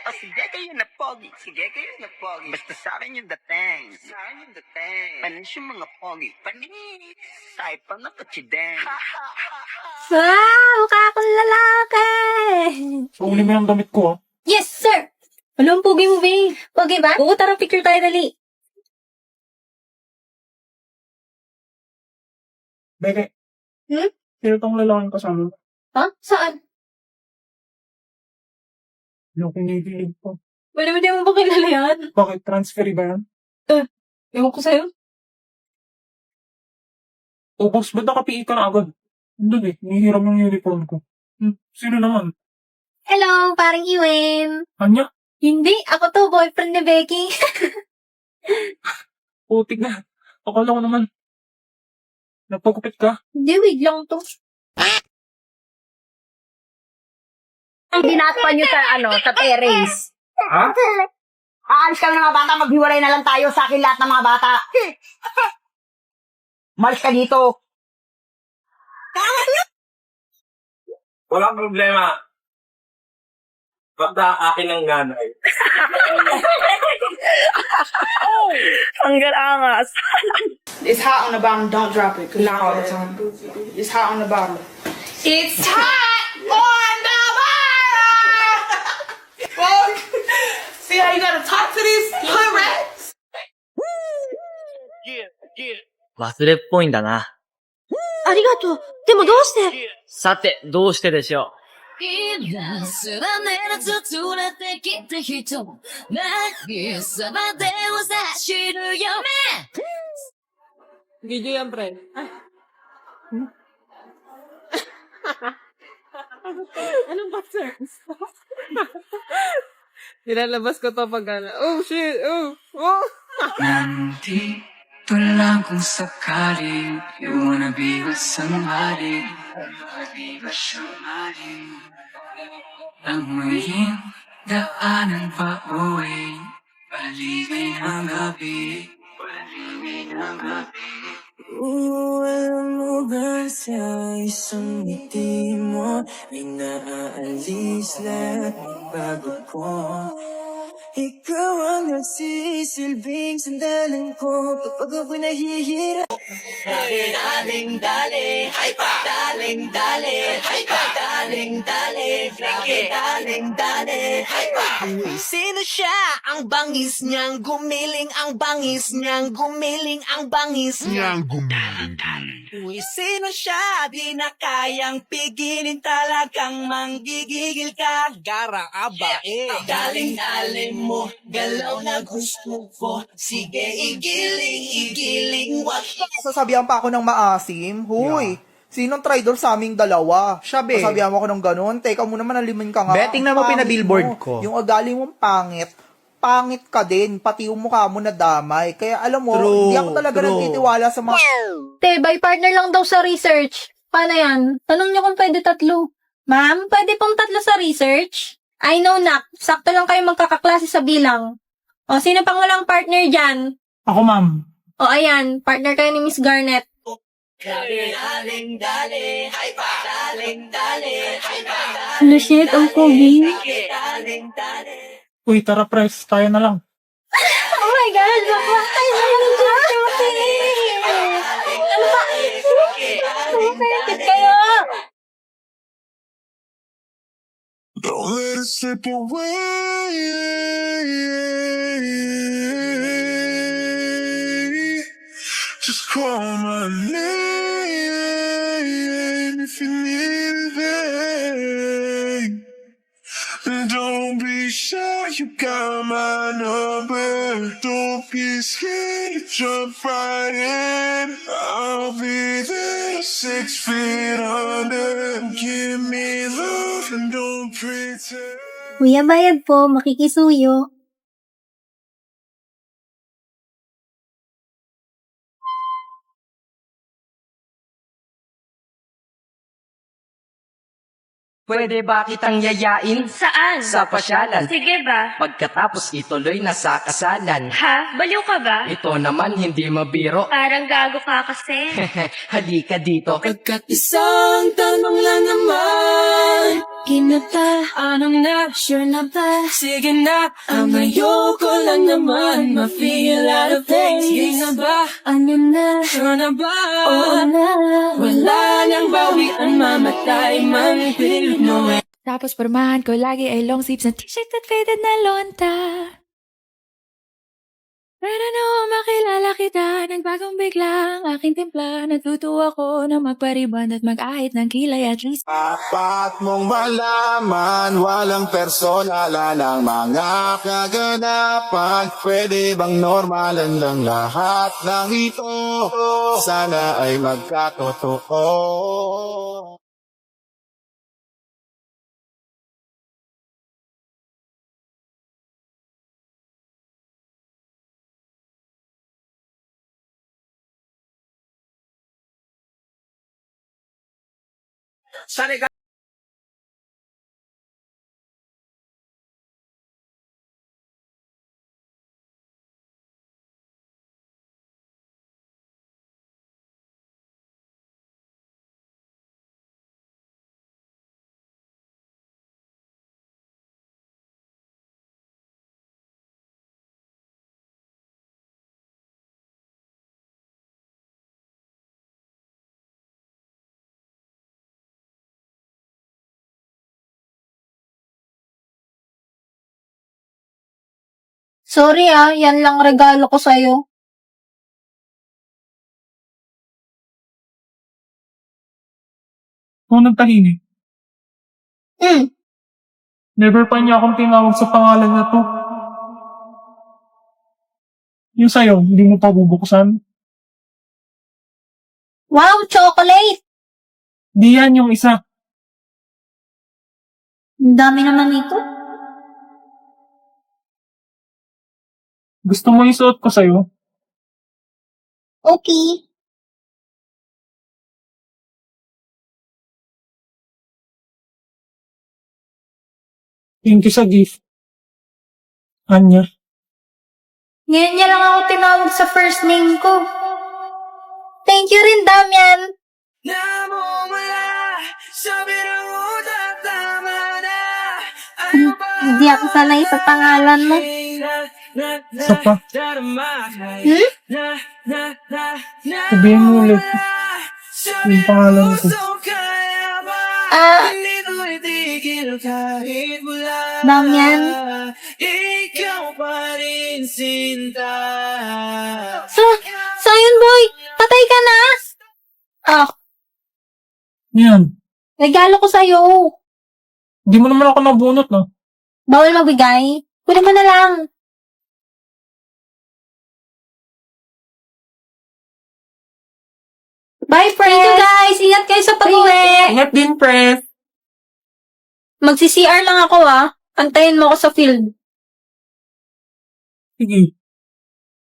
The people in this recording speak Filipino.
O sige kayo na pogi. Sige kayo na pogi. Basta sa akin yung dating. Sa akin yung dating. Panis yung mga pogi. Panis. Tayo pa na pachideng. Wow! Mukha akong lalaki! Uli mo yung damit ko, ah. Yes, sir! Alam, pogi mo, babe. Pogi ba? Oo, tara, picture tayo, dali. Beke. Hmm? Sino tong lalaking kasama? Ha? Saan? Yung kinikilig ko. Pwede mo di mo ba kilala yan? Bakit? Transfer ba yan? Ewan ko sa'yo. O boss, ba't nakapiik ka na agad? Hindi nihiram yung uniform ko. Sino naman? Hello, parang Iwen. Anya? Hindi, ako to, boyfriend ni Becky. Putik na. Akala ko naman. Nagpagupit ka? Hindi, wait lang to. Ang dinatpan nyo sa terrace. Ha? Aalis kami ng mga bata, maghiwalay na lang tayo sa akin lahat ng mga bata. Malis ka dito. Walang problema. Basta akin ang nanay. Hanggang angas. It's hot on the bottom, don't drop it, cause not all the time. It's hot on the bottom. It's hot on the bottom! See how you gotta talk to these hood rats? 忘れっぽいんだな。ありがとう。でもどうして？さて、どうしてでしょ今すらねらず連れてきた人何様でを走る夢 Video yan, pre. Anong boxer? Nilalabas ko to pag gana. Oh, shit! Oh! Oh! Nandito lang kung sakaling you wanna be with somebody. Ang maging daanan pa uwi, paligay ng gabi. Alam mo ba sa isang ngiti mo, may naaalis lahat ng bago ko. Ikaw ang nagsisilbing sandalan ko kapag ako'y nahihirap. Daling dali, hay pa! Daling dali, hay pa! Daling dali, daling dali, hay pa! Sino siya? Ang bangis niyang gumiling, ang bangis niyang gumiling, ang bangis niyang gumiling. Uy, sino siya? Di na kayang pigilin, talagang manggigigil ka. Gara aba Daling mo, galaw na gusto ko. Sige, igiling, wag. Sasabihan pa ako ng maasim. Huy, sinong traitor sa aming dalawa? Siya, be. Sasabihan mo ako ng ganun. Teka mo naman, alimin ka nga. Betting na mo Pangit pinabillboard mo. ko. Yung ugali mong pangit ka din. Pati yung mukha mo na damay. Kaya alam mo, True, hindi ako talaga true. nagtitiwala sa mga... Te, by partner lang daw sa research. Paano yan? Tanong niyo kung pwede tatlo. Ma'am, pwede pong tatlo sa research? I know, nak. Sakto lang kayo magkakaklase sa bilang. O, sino pang walang partner dyan? Ako, ma'am. O, ayan. Partner kayo ni Miss Garnet. Daling dali, hay pa! Daling dali, hay pa! Ano shit? Ang pogi. Daling dali. Uy, tara, press. Tayo na lang. Oh my God! Bakla kayo naman ng shopping! Ano ba? Perfect kayo! Don't let it slip away. Just call my name if you need anything. And don't be shy, you got my number. Don't be scared, jump right in. I'll be there 6 feet under. Give me love and don't pretend. Kuya, bayad po. Makikisuyo. Pwede ba kitang yayain? Saan? Sa pasyalan. Sige ba? Pagkatapos ituloy na sa kasalan. Ha? Baliw ka ba? Ito naman hindi mabiro. Parang gago ka kasi. Halika dito. Pagkat isang tanong lang naman, Kinata, anong na, sure na ba? Sige na, ang ayoko lang naman ma-feel out of place. Sige na ba, ano na, sure na ba? Oo na, wala nang bawian, mamatay man, feel mo. Tapos pormahan ko lagi ay long sleeves na t-shirt at faded na lonta. Pero no, makilala kita, nagbagong bigla ang aking timpla. Natutuwa ko na magpariban at mag-ahit ng kilay at least. Dapat mong malaman, walang personal lang mga kaganapan. Pwede bang normalan lang lahat ng ito? Sana ay magkatotoo. Sorry yan lang regalo ko sa'yo. Kung nagtahimik, never pa niya akong tinawag sa pangalan na to. Yung sa'yo, hindi mo pa bubuksan? Wow, chocolate! Di yan yung isa. Ang dami naman ito. Gusto mo isuot ko sa'yo? Okay. Thank you sa gift. Anya. Ngayon niya lang ako tinawag sa first name ko. Thank you rin, Damian. Hindi ako sanay sa pangalan mo. Isa pa. Sabihin mo ulit. Yung pangalan ko. Damian. So yun, boy. Patay ka na. Yan. Regalo ko sa'yo. Di mo naman ako nabunot, no? Bawal magbigay. Kunin mo na lang. Bye, Pres! Thank you, guys! Ingat kayo sa pag-uwi! Ingat din, Pres! Magsi-CR lang ako, Antayin mo ako sa field. Sige.